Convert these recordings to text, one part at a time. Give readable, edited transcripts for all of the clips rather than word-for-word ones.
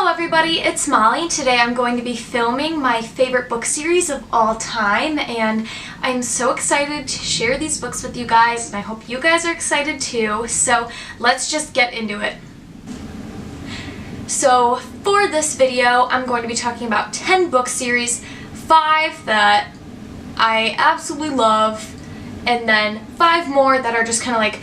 Hello everybody, it's Molly. Today I'm going to be filming my favorite book series of all time, and I'm so excited to share these books with you guys, and I hope you guys are excited too. So let's just get into it. So for this video, I'm going to be talking about 10 book series, 5 that I absolutely love, and then 5 more that are just kind of like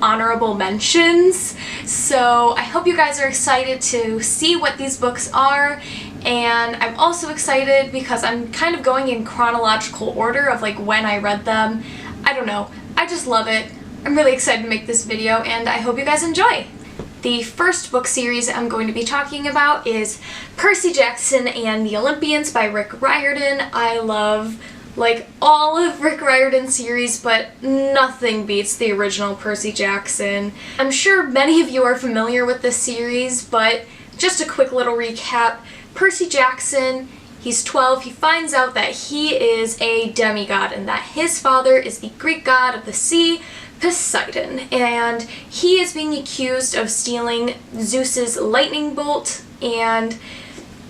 honorable mentions. So I hope you guys are excited to see what these books are, and I'm also excited because I'm kind of going in chronological order of like when I read them. I don't know, I just love it. I'm really excited to make this video and I hope you guys enjoy. The first book series I'm going to be talking about is Percy Jackson and the Olympians by Rick Riordan. I love like all of Rick Riordan's series, but nothing beats the original Percy Jackson. I'm sure many of you are familiar with this series, but just a quick little recap. Percy Jackson, he's 12, he finds out that he is a demigod and that his father is the Greek god of the sea, Poseidon, and he is being accused of stealing Zeus's lightning bolt, and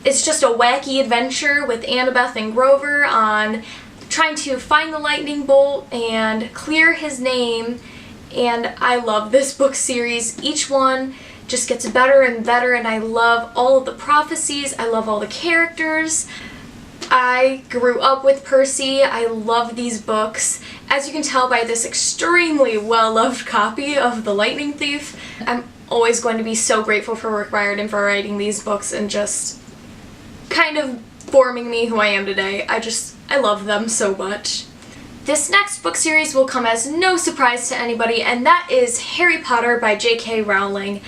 it's just a wacky adventure with Annabeth and Grover on trying to find the lightning bolt and clear his name. And I love this book series. Each one just gets better and better, and I love all of the prophecies. I love all the characters. I grew up with Percy. I love these books. As you can tell by this extremely well-loved copy of The Lightning Thief, I'm always going to be so grateful for Rick Riordan for writing these books and just kind of forming me who I am today. I love them so much. This next book series will come as no surprise to anybody, and that is Harry Potter by J.K. Rowling.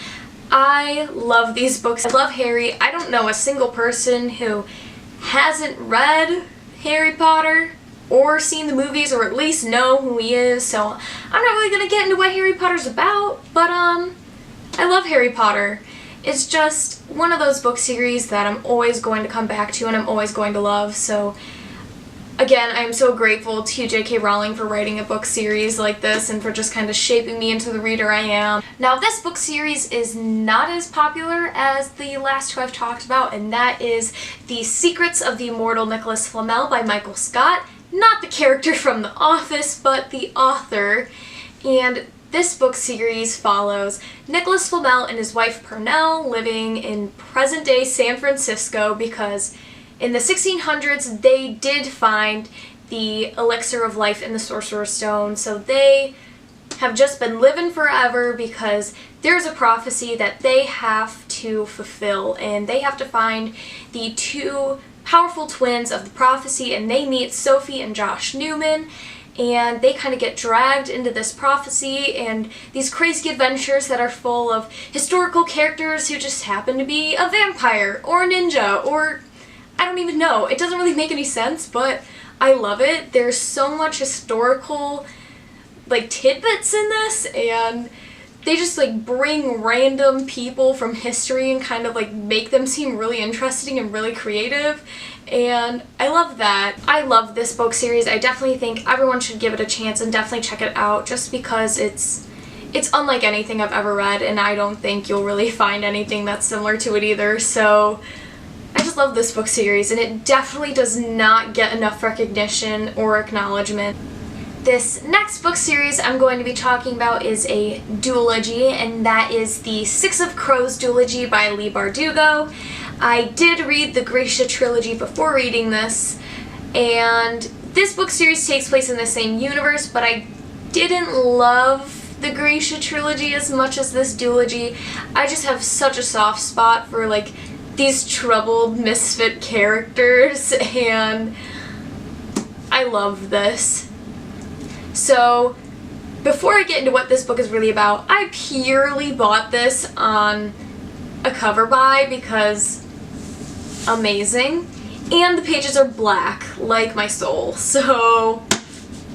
I love these books. I love Harry. I don't know a single person who hasn't read Harry Potter or seen the movies or at least know who he is, so I'm not really going to get into what Harry Potter's about, but I love Harry Potter. It's just one of those book series that I'm always going to come back to and I'm always going to love. So again, I'm so grateful to J.K. Rowling for writing a book series like this and for just kind of shaping me into the reader I am. Now, this book series is not as popular as the last two I've talked about, and that is The Secrets of the Immortal Nicholas Flamel by Michael Scott. Not the character from The Office, but the author. And this book series follows Nicholas Flamel and his wife Purnell living in present-day San Francisco because in the 1600s they did find the elixir of life in the Sorcerer's Stone, so they have just been living forever because there's a prophecy that they have to fulfill, and they have to find the two powerful twins of the prophecy, and they meet Sophie and Josh Newman, and they kind of get dragged into this prophecy and these crazy adventures that are full of historical characters who just happen to be a vampire or a ninja or I don't even know. It doesn't really make any sense, but I love it. There's so much historical like tidbits in this, and they just like bring random people from history and kind of like make them seem really interesting and really creative, and I love that. I love this book series. I definitely think everyone should give it a chance and definitely check it out just because it's unlike anything I've ever read, and I don't think you'll really find anything that's similar to it either. So I just love this book series, and it definitely does not get enough recognition or acknowledgement. This next book series I'm going to be talking about is a duology, and that is the Six of Crows duology by Leigh Bardugo. I did read the Grisha Trilogy before reading this, and this book series takes place in the same universe, but I didn't love the Grisha Trilogy as much as this duology. I just have such a soft spot for like these troubled misfit characters, and I love this. So before I get into what this book is really about, I purely bought this on a cover buy because amazing, and the pages are black like my soul, so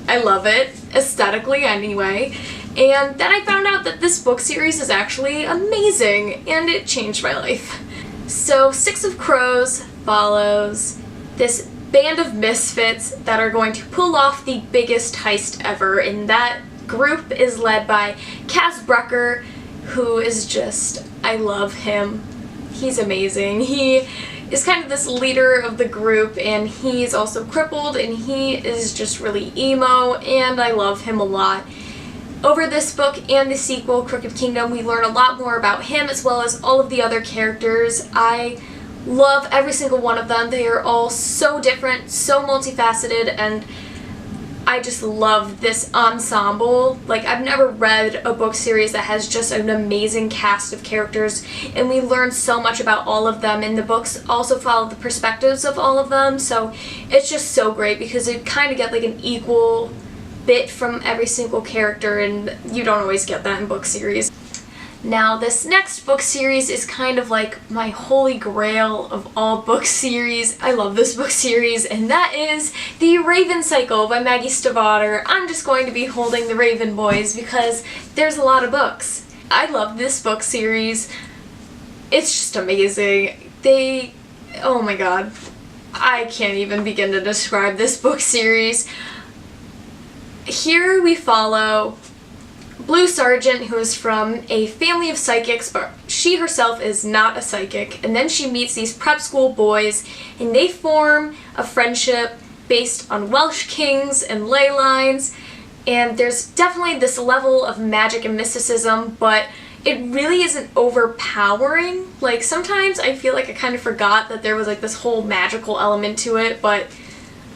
I love it aesthetically anyway. And then I found out that this book series is actually amazing, and it changed my life. So Six of Crows follows this band of misfits that are going to pull off the biggest heist ever, and that group is led by Kaz Brecker, who is just, I love him. he's amazing. He is kind of this leader of the group, and he's also crippled, and he is just really emo, and I love him a lot. Over this book and the sequel, Crooked Kingdom, we learn a lot more about him as well as all of the other characters. I love every single one of them. They are all so different, so multifaceted, and I just love this ensemble. Like, I've never read a book series that has just an amazing cast of characters, and we learn so much about all of them, and the books also follow the perspectives of all of them, so it's just so great because you kind of get like an equal bit from every single character, and you don't always get that in book series. Now, this next book series is kind of like my holy grail of all book series. I love this book series, and that is The Raven Cycle by Maggie Stiefvater. I'm just going to be holding the Raven Boys because there's a lot of books. I love this book series. It's just amazing. Oh my god. I can't even begin to describe this book series. Here we follow Blue Sargent, who is from a family of psychics, but she herself is not a psychic, and then she meets these prep school boys, and they form a friendship based on Welsh kings and ley lines, and there's definitely this level of magic and mysticism, but it really isn't overpowering. Like, sometimes I feel like I kind of forgot that there was like this whole magical element to it, but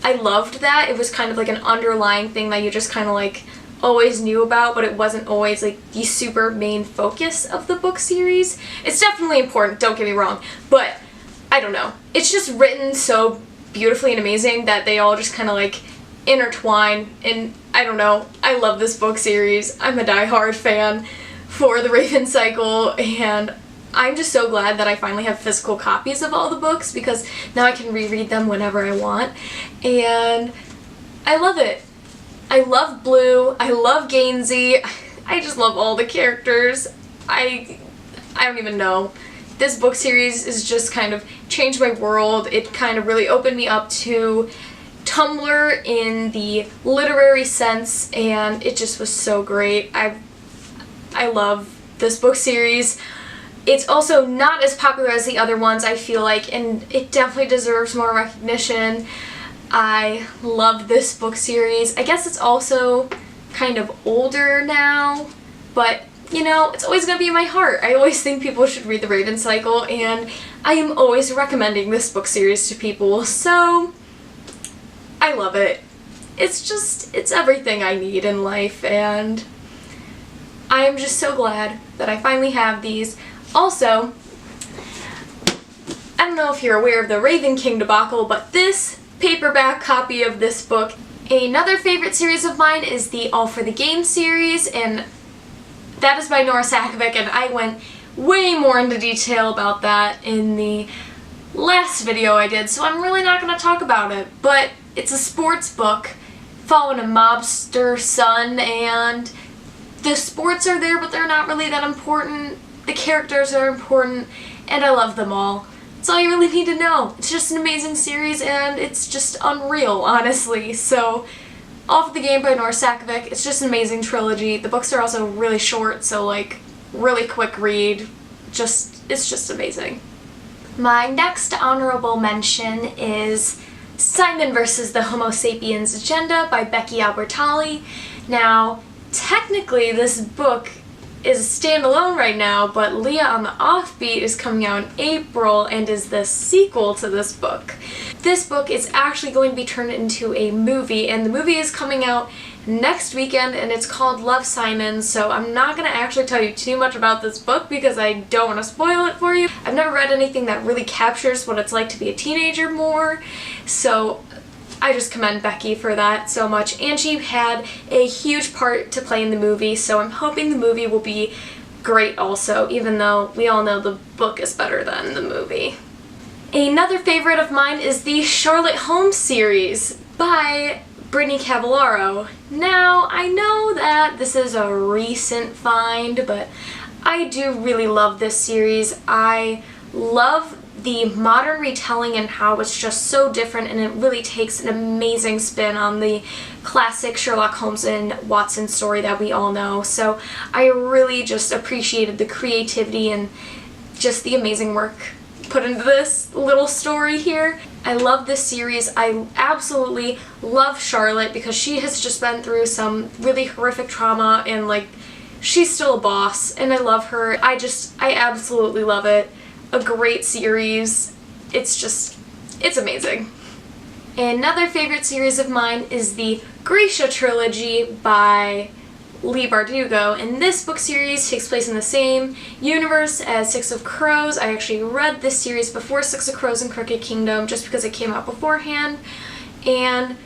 I loved that. It was kind of like an underlying thing that you just kind of like always knew about, but it wasn't always like the super main focus of the book series. It's definitely important, don't get me wrong, but I don't know. It's just written so beautifully and amazing that they all just kind of like intertwine, and I don't know. I love this book series. I'm a diehard fan for The Raven Cycle, and I'm just so glad that I finally have physical copies of all the books because now I can reread them whenever I want, and I love it. I love Blue, I love Gainsey, I just love all the characters. I don't even know. This book series has just kind of changed my world. It kind of really opened me up to Tumblr in the literary sense, and it just was so great. I love this book series. It's also not as popular as the other ones, I feel like, and it definitely deserves more recognition. I love this book series. I guess it's also kind of older now, but you know, it's always going to be in my heart. I always think people should read The Raven Cycle, and I am always recommending this book series to people, so I love it. It's everything I need in life, and I am just so glad that I finally have these. Also, I don't know if you're aware of the Raven King debacle, but this paperback copy of this book. Another favorite series of mine is the All for the Game series, and that is by Nora Sakovic, and I went way more into detail about that in the last video I did, so I'm really not going to talk about it, but it's a sports book following a mobster son, and the sports are there, but they're not really that important. The characters are important, and I love them all. That's all you really need to know. It's just an amazing series, and it's just unreal, honestly. So, All for the Game by Nora Sakovic, it's just an amazing trilogy. The books are also really short, so like, really quick read. It's just amazing. My next honorable mention is Simon vs. the Homo Sapiens Agenda by Becky Albertalli. Now, technically this book is standalone right now, but Leah on the Offbeat is coming out in April and is the sequel to this book. This book is actually going to be turned into a movie, and the movie is coming out next weekend, and it's called Love, Simon, so I'm not going to actually tell you too much about this book because I don't want to spoil it for you. I've never read anything that really captures what it's like to be a teenager more, so I just commend Becky for that so much, and she had a huge part to play in the movie, so I'm hoping the movie will be great also, even though we all know the book is better than the movie. Another favorite of mine is the Charlotte Holmes series by Brittany Cavallaro. Now, I know that this is a recent find, but I do really love this series. I love the modern retelling and how it's just so different, and it really takes an amazing spin on the classic Sherlock Holmes and Watson story that we all know. So I really just appreciated the creativity and just the amazing work put into this little story here. I love this series. I absolutely love Charlotte because she has just been through some really horrific trauma and like she's still a boss and I love her. I absolutely love it. A great series. It's amazing. Another favorite series of mine is the Grisha Trilogy by Leigh Bardugo, and this book series takes place in the same universe as Six of Crows. I actually read this series before Six of Crows and Crooked Kingdom just because it came out beforehand, and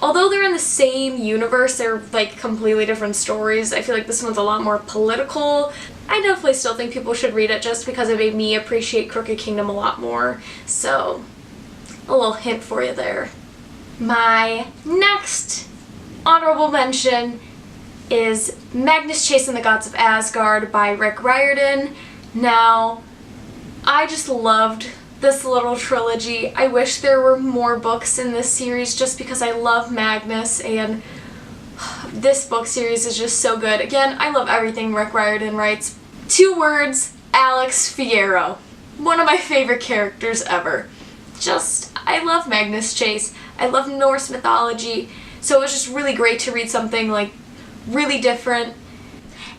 although they're in the same universe, they're like completely different stories. I feel like this one's a lot more political. I definitely still think people should read it just because it made me appreciate Crooked Kingdom a lot more, so a little hint for you there. My next honorable mention is Magnus Chase and the Gods of Asgard by Rick Riordan. Now, I just loved this little trilogy. I wish there were more books in this series just because I love Magnus, and this book series is just so good. Again, I love everything Rick Riordan writes. 2 words, Alex Fierro. One of my favorite characters ever. I love Magnus Chase. I love Norse mythology, so it was just really great to read something like really different.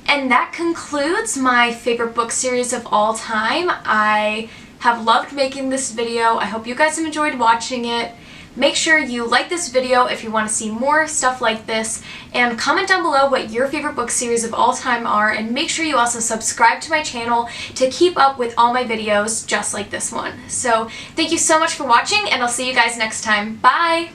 And that concludes my favorite book series of all time. I have loved making this video. I hope you guys have enjoyed watching it. Make sure you like this video if you want to see more stuff like this, and comment down below what your favorite book series of all time are, and make sure you also subscribe to my channel to keep up with all my videos just like this one. So thank you so much for watching, and I'll see you guys next time. Bye!